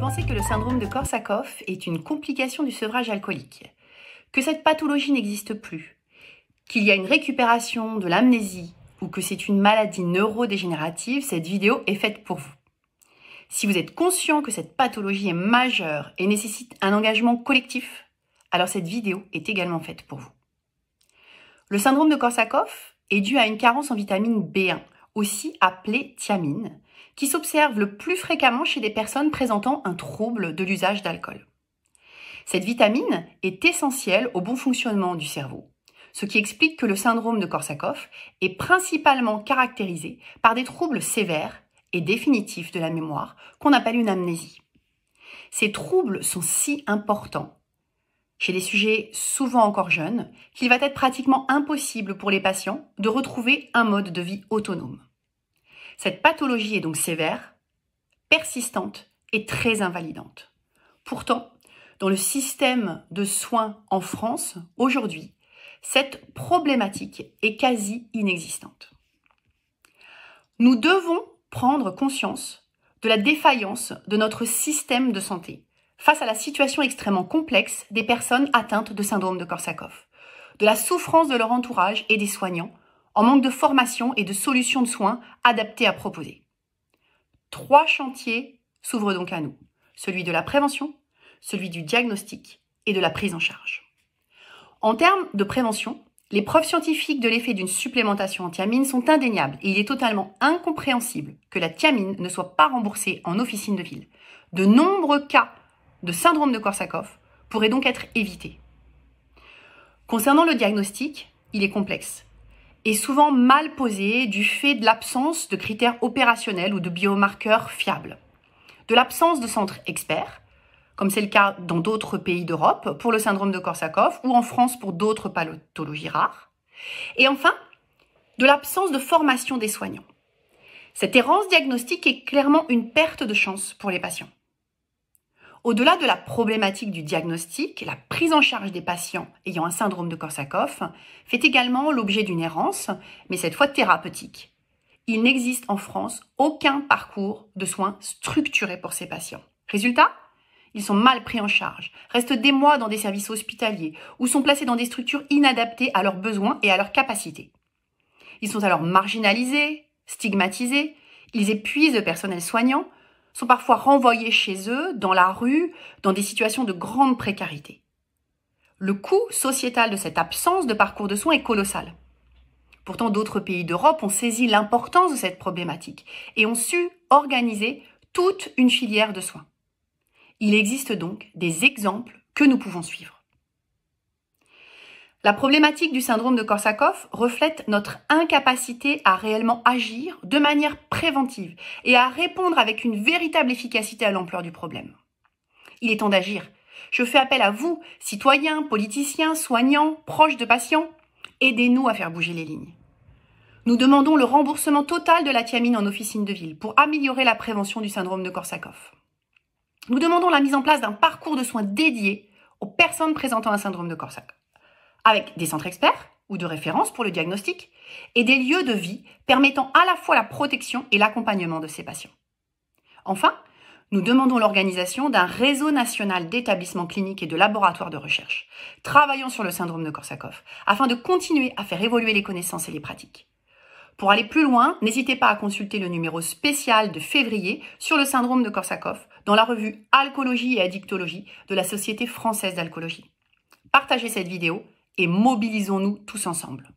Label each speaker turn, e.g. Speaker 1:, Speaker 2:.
Speaker 1: pensez que le syndrome de Korsakoff est une complication du sevrage alcoolique, que cette pathologie n'existe plus, qu'il y a une récupération de l'amnésie ou que c'est une maladie neurodégénérative, cette vidéo est faite pour vous. Si vous êtes conscient que cette pathologie est majeure et nécessite un engagement collectif, alors cette vidéo est également faite pour vous. Le syndrome de Korsakoff est dû à une carence en vitamine B1, aussi appelée thiamine, qui s'observe le plus fréquemment chez des personnes présentant un trouble de l'usage d'alcool. Cette vitamine est essentielle au bon fonctionnement du cerveau, ce qui explique que le syndrome de Korsakoff est principalement caractérisé par des troubles sévères et définitifs de la mémoire qu'on appelle une amnésie. Ces troubles sont si importants chez des sujets souvent encore jeunes qu'il va être pratiquement impossible pour les patients de retrouver un mode de vie autonome. Cette pathologie est donc sévère, persistante et très invalidante. Pourtant, dans le système de soins en France, aujourd'hui, cette problématique est quasi inexistante. Nous devons prendre conscience de la défaillance de notre système de santé face à la situation extrêmement complexe des personnes atteintes de syndrome de Korsakoff, de la souffrance de leur entourage et des soignants, en manque de formation et de solutions de soins adaptées à proposer. 3 chantiers s'ouvrent donc à nous, celui de la prévention, celui du diagnostic et de la prise en charge. En termes de prévention, les preuves scientifiques de l'effet d'une supplémentation en thiamine sont indéniables et il est totalement incompréhensible que la thiamine ne soit pas remboursée en officine de ville. De nombreux cas de syndrome de Korsakoff pourraient donc être évités. Concernant le diagnostic, il est complexe et souvent mal posé du fait de l'absence de critères opérationnels ou de biomarqueurs fiables, de l'absence de centres experts, comme c'est le cas dans d'autres pays d'Europe pour le syndrome de Korsakoff ou en France pour d'autres pathologies rares, et enfin, de l'absence de formation des soignants. Cette errance diagnostique est clairement une perte de chance pour les patients. Au-delà de la problématique du diagnostic, la prise en charge des patients ayant un syndrome de Korsakoff fait également l'objet d'une errance, mais cette fois thérapeutique. Il n'existe en France aucun parcours de soins structuré pour ces patients. Résultat ? Ils sont mal pris en charge, restent des mois dans des services hospitaliers ou sont placés dans des structures inadaptées à leurs besoins et à leurs capacités. Ils sont alors marginalisés, stigmatisés, ils épuisent le personnel soignant, sont parfois renvoyés chez eux, dans la rue, dans des situations de grande précarité. Le coût sociétal de cette absence de parcours de soins est colossal. Pourtant, d'autres pays d'Europe ont saisi l'importance de cette problématique et ont su organiser toute une filière de soins. Il existe donc des exemples que nous pouvons suivre. La problématique du syndrome de Korsakoff reflète notre incapacité à réellement agir de manière préventive et à répondre avec une véritable efficacité à l'ampleur du problème. Il est temps d'agir. Je fais appel à vous, citoyens, politiciens, soignants, proches de patients. Aidez-nous à faire bouger les lignes. Nous demandons le remboursement total de la thiamine en officine de ville pour améliorer la prévention du syndrome de Korsakoff. Nous demandons la mise en place d'un parcours de soins dédié aux personnes présentant un syndrome de Korsakoff, avec des centres experts ou de référence pour le diagnostic et des lieux de vie permettant à la fois la protection et l'accompagnement de ces patients. Enfin, nous demandons l'organisation d'un réseau national d'établissements cliniques et de laboratoires de recherche travaillant sur le syndrome de Korsakoff afin de continuer à faire évoluer les connaissances et les pratiques. Pour aller plus loin, n'hésitez pas à consulter le numéro spécial de février sur le syndrome de Korsakoff dans la revue Alcoologie et Addictologie de la Société française d'alcoolologie. Partagez cette vidéo et mobilisons-nous tous ensemble.